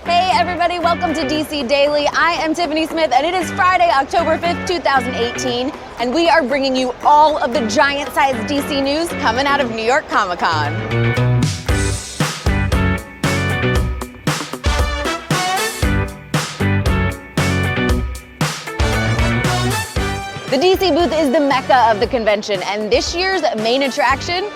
Hey everybody, welcome to DC Daily. I am Tiffany Smith and it is Friday, October 5th, 2018, and we are bringing you all of the giant-sized DC news coming out of New York Comic-Con. The DC booth is the mecca of the convention, and this year's main attraction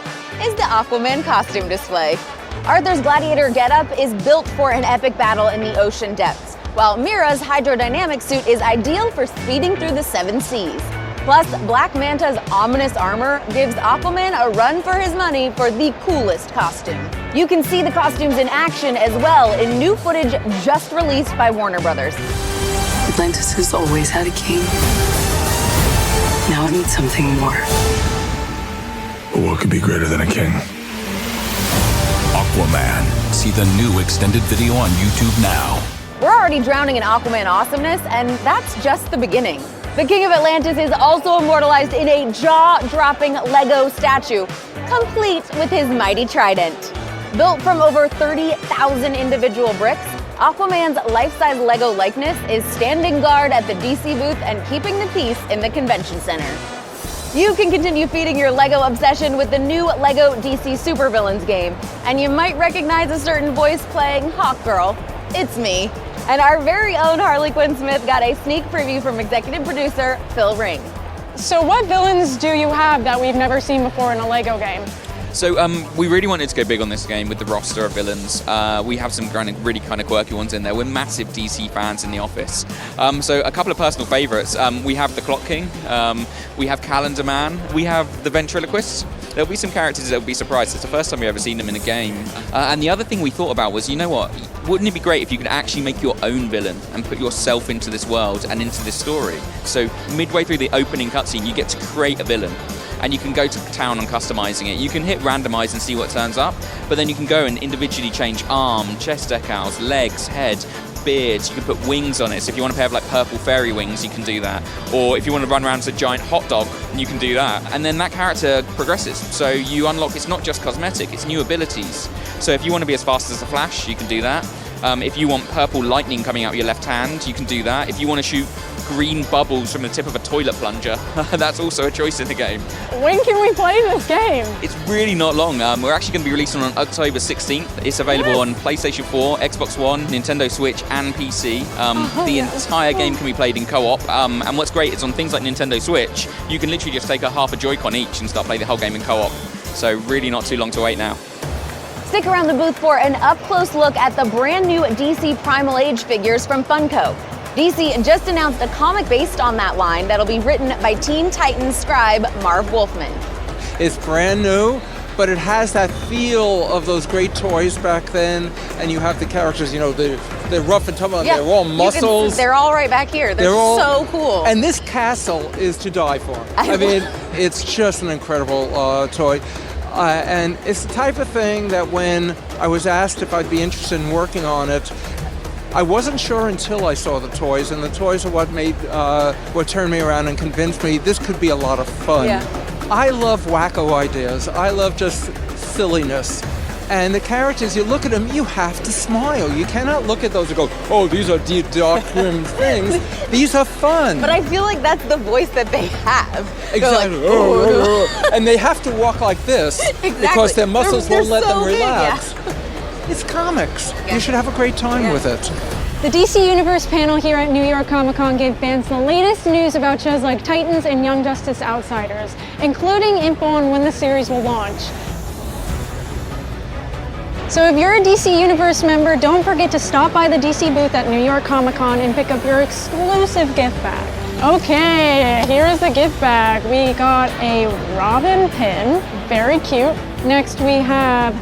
is the Aquaman costume display. Arthur's gladiator getup is built for an epic battle in the ocean depths, while Mira's hydrodynamic suit is ideal for speeding through the 7 seas. Plus, Black Manta's ominous armor gives Aquaman a run for his money for the coolest costume. You can see the costumes in action as well in new footage just released by Warner Brothers. Atlantis has always had a king. Now it needs something more. But what could be greater than a king? AQUAMAN. See the new extended video on YouTube now. We're already drowning in Aquaman awesomeness, and that's just the beginning. The King of Atlantis is also immortalized in a jaw-dropping Lego statue, complete with his mighty trident. Built from over 30,000 individual bricks, Aquaman's life-size Lego likeness is standing guard at the DC booth and keeping the peace in the convention center. You can continue feeding your Lego obsession with the new Lego DC Supervillains game, and you might recognize a certain voice playing Hawkgirl. It's me. And our very own Harley Quinn Smith got a sneak preview from executive producer Phil Ring. So what villains do you have that we've never seen before in a Lego game? So we really wanted to go big on this game with the roster of villains. We have some really kind of quirky ones in there. We're massive DC fans in the office. So a couple of personal favorites. We have the Clock King, we have Calendar Man, we have the Ventriloquist. There'll be some characters that will be surprised. It's the first time we've ever seen them in a game. And the other thing we thought about was, you know what, wouldn't it be great if you could actually make your own villain and put yourself into this world and into this story? So midway through the opening cutscene, you get to create a villain. And you can go to town on customizing it. You can hit randomize and see what turns up, but then you can go and individually change arm, chest decals, legs, head, beards. You can put wings on it. So if you want to have like purple fairy wings, you can do that. Or if you want to run around as a giant hot dog, you can do that. And then that character progresses. So you unlock, it's not just cosmetic, it's new abilities. So if you want to be as fast as the Flash, you can do that. If you want purple lightning coming out your left hand, you can do that. If you want to shoot green bubbles from the tip of a toilet plunger, that's also a choice in the game. When can we play this game? It's really not long. We're actually going to be releasing on October 16th. It's available on PlayStation 4, Xbox One, Nintendo Switch, and PC. The entire game can be played in co-op. And what's great is on things like Nintendo Switch, you can literally just take half a Joy-Con each and start playing the whole game in co-op. So really not too long to wait now. Stick around the booth for an up-close look at the brand new DC Primal Age figures from Funko. DC just announced a comic based on that line that'll be written by Teen Titans scribe Marv Wolfman. It's brand new, but it has that feel of those great toys back then, and you have the characters, you know, they're rough and tumble, Yeah, they're all muscles. They're all right back here. They're so cool. And this castle is to die for. I mean, it's just an incredible toy. And it's the type of thing that when I was asked if I'd be interested in working on it, I wasn't sure until I saw the toys, and the toys are what turned me around and convinced me this could be a lot of fun. Yeah. I love wacko ideas. I love just silliness. And the characters, you look at them, you have to smile. You cannot look at those and go, oh, these are deep, dark, grim things. These are fun. But I feel like that's the voice that they have. Exactly. Like, and they have to walk like this because their muscles won't let them relax. Big, yeah. It's comics. Yeah. You should have a great time with it. The DC Universe panel here at New York Comic-Con gave fans the latest news about shows like Titans and Young Justice Outsiders, including info on when the series will launch. So if you're a DC Universe member, don't forget to stop by the DC booth at New York Comic-Con and pick up your exclusive gift bag. Okay, here's the gift bag. We got a Robin pin, very cute. Next we have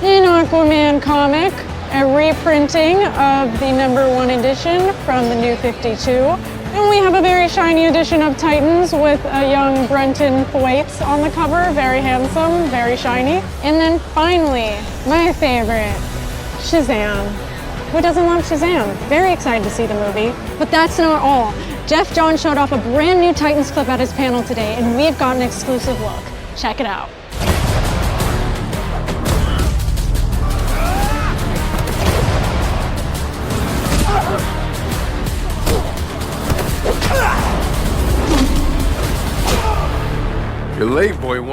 an Aquaman comic, a reprinting of the #1 edition from the New 52. And we have a very shiny edition of Titans with a young Brenton Thwaites on the cover. Very handsome, very shiny. And then finally, my favorite, Shazam. Who doesn't love Shazam? Very excited to see the movie. But that's not all. Jeff Johns showed off a brand new Titans clip at his panel today, and we've got an exclusive look. Check it out.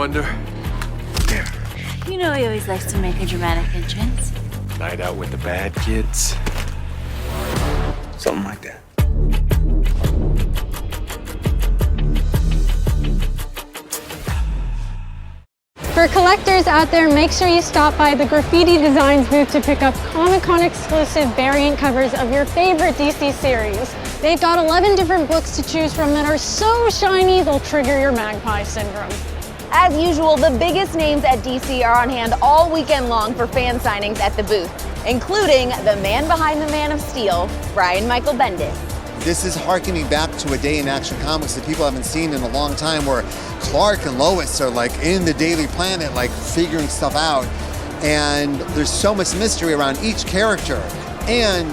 wonder? Here. You know he always likes to make a dramatic entrance. Night out with the bad kids. Something like that. For collectors out there, make sure you stop by the Graffiti Designs booth to pick up Comic-Con exclusive variant covers of your favorite DC series. They've got 11 different books to choose from that are so shiny they'll trigger your magpie syndrome. As usual, the biggest names at DC are on hand all weekend long for fan signings at the booth, including the man behind the Man of Steel, Brian Michael Bendis. This is harkening back to a day in Action Comics that people haven't seen in a long time, where Clark and Lois are like in the Daily Planet, like figuring stuff out. And there's so much mystery around each character. And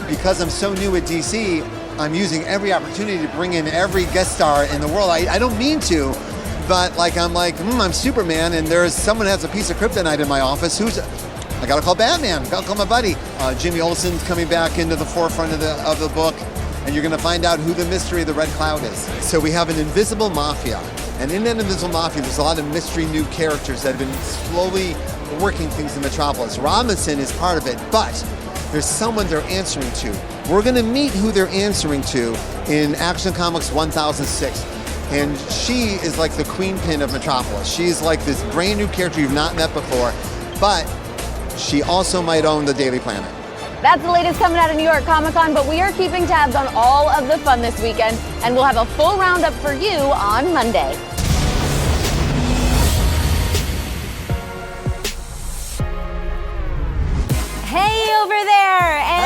because I'm so new at DC, I'm using every opportunity to bring in every guest star in the world. I don't mean to, but I'm Superman, and there's someone who has a piece of kryptonite in my office. I gotta call Batman, gotta call my buddy. Jimmy Olsen's coming back into the forefront of the book, and you're gonna find out who the mystery of the Red Cloud is. So we have an invisible mafia, and in that invisible mafia, there's a lot of mystery new characters that have been slowly working things in Metropolis. Robinson is part of it, but there's someone they're answering to. We're gonna meet who they're answering to in Action Comics 1006. And she is like the queen pin of Metropolis. She's like this brand new character you've not met before, but she also might own the Daily Planet. That's the latest coming out of New York Comic Con, but we are keeping tabs on all of the fun this weekend, and we'll have a full roundup for you on Monday. Hey over there! Hey!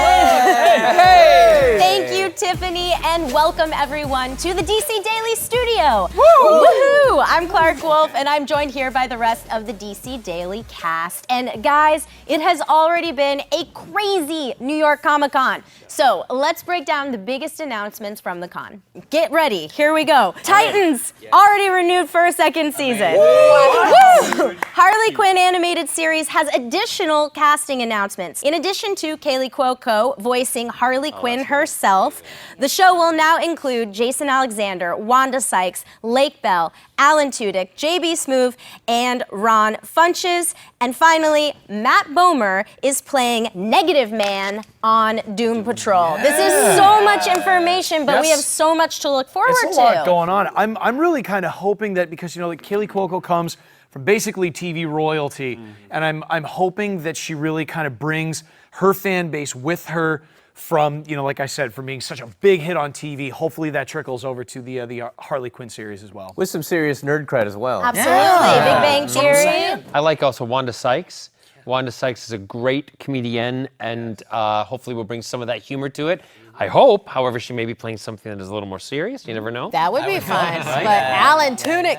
Thank you, Tiffany, and welcome everyone to the DC Daily Studio. Woohoo! I'm Clark Wolf, and I'm joined here by the rest of the DC Daily cast. And guys, it has already been a crazy New York Comic Con. So let's break down the biggest announcements from the con. Get ready, here we go. Titans already renewed for a second season. Woo! Harley Quinn animated series has additional casting announcements. In addition to Kaylee Cuoco voicing Harley Quinn herself, the show will now include Jason Alexander, Wanda Sykes, Lake Bell, Alan Tudyk, JB Smoove, and Ron Funches. And finally, Matt Bomer is playing Negative Man on Doom Patrol. This is so much information, but we have so much to look forward to. It's a lot going on. I'm really kind of hoping that, because like Kaylee Cuoco comes from basically TV royalty, and I'm hoping that she really kind of brings her fan base with her from, like I said, from being such a big hit on TV. Hopefully that trickles over to the Harley Quinn series as well. With some serious nerd cred as well. Absolutely. Big Bang Theory. I like also Wanda Sykes. Wanda Sykes is a great comedian, and hopefully will bring some of that humor to it. I hope, however, she may be playing something that is a little more serious. You never know. That would be fun. Right? But Alan Tudyk.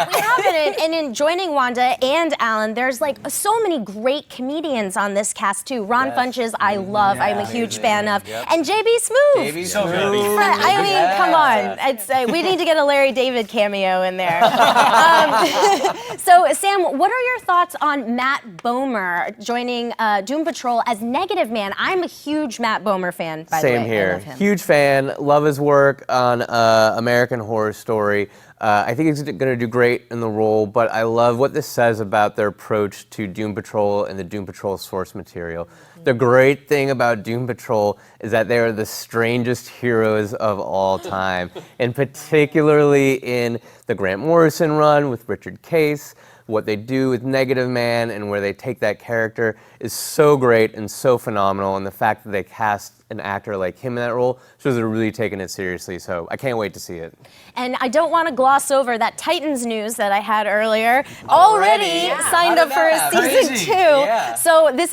We have it. And in joining Wanda and Alan, there's like so many great comedians on this cast too. Ron Funches, I love. I'm a huge fan of. And JB Smoove. JB Smoove. I mean, come on. It's we need to get a Larry David cameo in there. So, Sam, what are your thoughts on Matt Bomer joining Doom Patrol as Negative Man? I'm a huge Matt Bomer fan, by the way. Same here. I love him. Huge fan. Love his work on American Horror Story. I think he's going to do great in the role, but I love what this says about their approach to Doom Patrol and the Doom Patrol source material. The great thing about Doom Patrol is that they are the strangest heroes of all time, and particularly in the Grant Morrison run with Richard Case. What they do with Negative Man and where they take that character is so great and so phenomenal, and the fact that they cast an actor like him in that role shows they're really taking it seriously, so I can't wait to see it. And I don't want to gloss over that Titans news that I had earlier. Already signed up for a season 2. Yeah. So this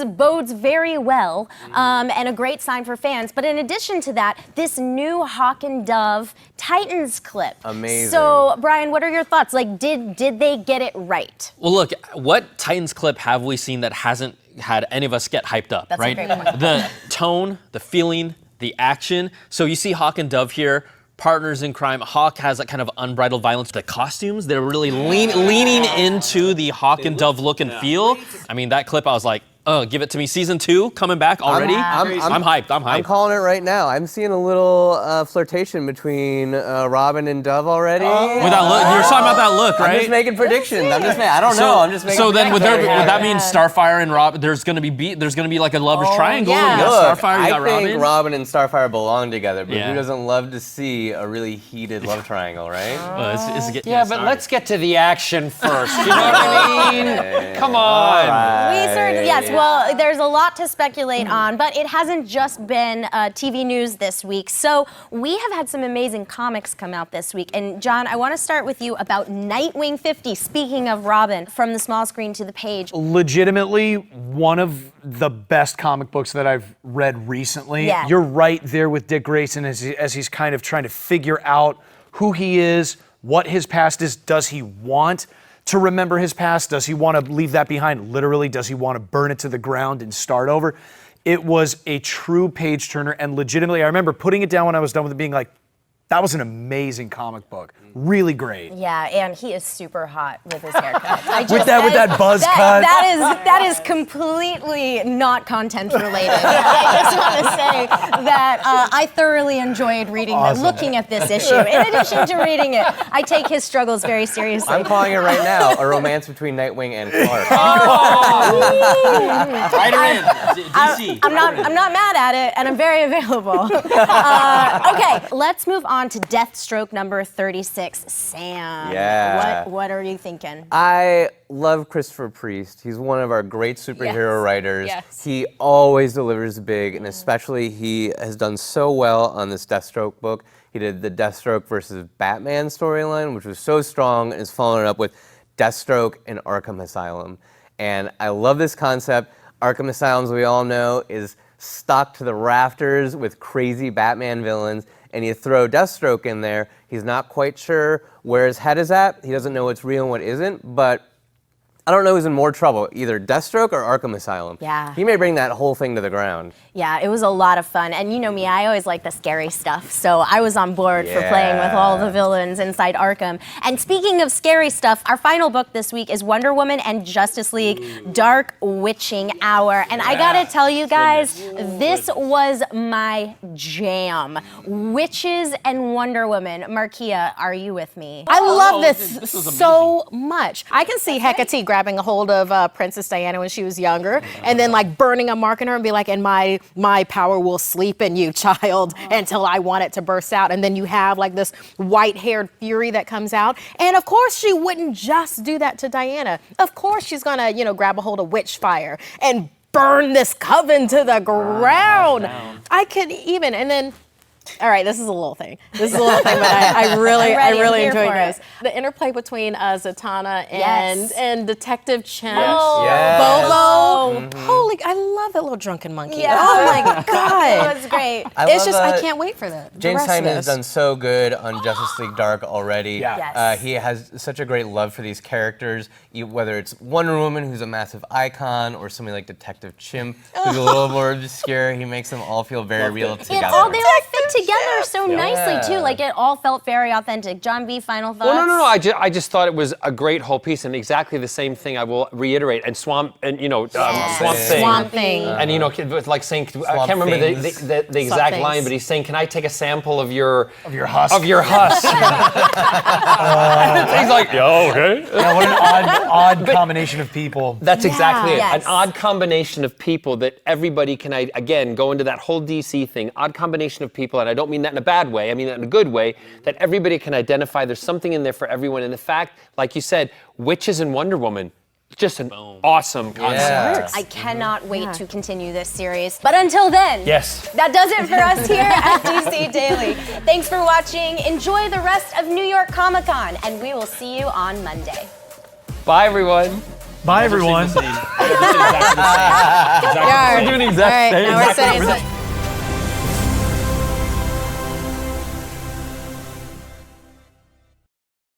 bodes very well, and a great sign for fans. But in addition to that, this new Hawk and Dove Titans clip. Amazing. So Brian, what are your thoughts? Like, did they get it right? Well, look, what Titans clip have we seen that hasn't had any of us get hyped up, That's right? a great point. The tone, the feeling, the action. So you see Hawk and Dove here, partners in crime. Hawk has that kind of unbridled violence. The costumes, they're really leaning into the Hawk and Dove look and feel. I mean, that clip, I was like, Give it to me. Season 2 coming back already. I'm hyped. I'm hyped. I'm calling it right now. I'm seeing a little flirtation between Robin and Dove already. With that look, you're talking about that look, right? I'm just making predictions. I don't know. I'm just making. So then, would that mean Starfire and Robin? There's gonna be like a lovers triangle. Yeah. You got Starfire, you got I think Robin. Robin and Starfire belong together, but who doesn't love to see a really heated love triangle, right? But let's get to the action first. You know what I mean? Come on. We certainly, yes. Well, there's a lot to speculate on, but it hasn't just been TV news this week. So we have had some amazing comics come out this week. And John, I want to start with you about Nightwing 50. Speaking of Robin, from the small screen to the page. Legitimately, one of the best comic books that I've read recently. Yeah. You're right there with Dick Grayson as he's kind of trying to figure out who he is, what his past is. Does he want to remember his past? Does he want to leave that behind? Literally, does he want to burn it to the ground and start over? It was a true page turner, and legitimately, I remember putting it down when I was done with it, being like, that was an amazing comic book. Really great. Yeah, and he is super hot with his haircut. With that buzz cut. That is completely not content related. I just want to say that I thoroughly enjoyed looking at this issue. In addition to reading it, I take his struggles very seriously. I'm calling it right now, a romance between Nightwing and Clark. Write her in. DC. I'm not mad at it, and I'm very available. Okay, let's move on to Deathstroke number 36. Sam. Yeah. What are you thinking? I love Christopher Priest. He's one of our great superhero writers. Yes. He always delivers big, and especially he has done so well on this Deathstroke book. He did the Deathstroke versus Batman storyline, which was so strong, and is following it up with Deathstroke and Arkham Asylum. And I love this concept. Arkham Asylum, as we all know, is stocked to the rafters with crazy Batman villains, and you throw Deathstroke in there, he's not quite sure where his head is at. He doesn't know what's real and what isn't, but I don't know who's in more trouble, either Deathstroke or Arkham Asylum. Yeah. He may bring that whole thing to the ground. Yeah, it was a lot of fun. And you know me, I always like the scary stuff. So I was on board for playing with all the villains inside Arkham. And speaking of scary stuff, our final book this week is Wonder Woman and Justice League Dark Witching Hour. And I gotta tell you guys, this was my jam. Witches and Wonder Woman. Markia, are you with me? I love this so much. I can see Hecate grabbing a hold of Princess Diana when she was younger, and then like burning a mark in her and be like, and my power will sleep in you, child, until I want it to burst out. And then you have like this white-haired fury that comes out. And of course she wouldn't just do that to Diana. Of course she's gonna, grab a hold of witch fire and burn this coven to the ground. I could even, and then all right, this is a little thing. But I really enjoyed this. The interplay between Zatanna and Detective Chimp. Bobo. Holy, I love that little drunken monkey. Yeah. Oh my God. It was great. I can't wait for that. James Tynion has done so good on Justice League Dark already. Yes. He has such a great love for these characters, whether it's Wonder Woman, who's a massive icon, or somebody like Detective Chimp, who's a little more obscure. He makes them all feel very real together. They all fit together so nicely too. Like it all felt very authentic. John B, final thoughts? Well, no. I just thought it was a great whole piece, and exactly the same thing I will reiterate. And Swamp Thing. Swamp Thing. And it's like saying, I can't remember the exact line, but he's saying, "Can I take a sample of your husk?" Of your husk. He's like, "Yeah, okay." Yeah, what an odd combination of people. That's exactly it. Yes. An odd combination of people that everybody can, again, go into that whole DC thing. Odd combination of people, and I don't mean that in a bad way, I mean that in a good way, that everybody can identify. There's something in there for everyone. And the fact, like you said, witches and Wonder Woman, just an awesome concept. I cannot wait to continue this series. But until then, that does it for us here at DC Daily. Thanks for watching. Enjoy the rest of New York Comic Con, and we will see you on Monday. Bye, everyone. Bye, everyone. Exactly the same. We're doing the exact same. Now we're saying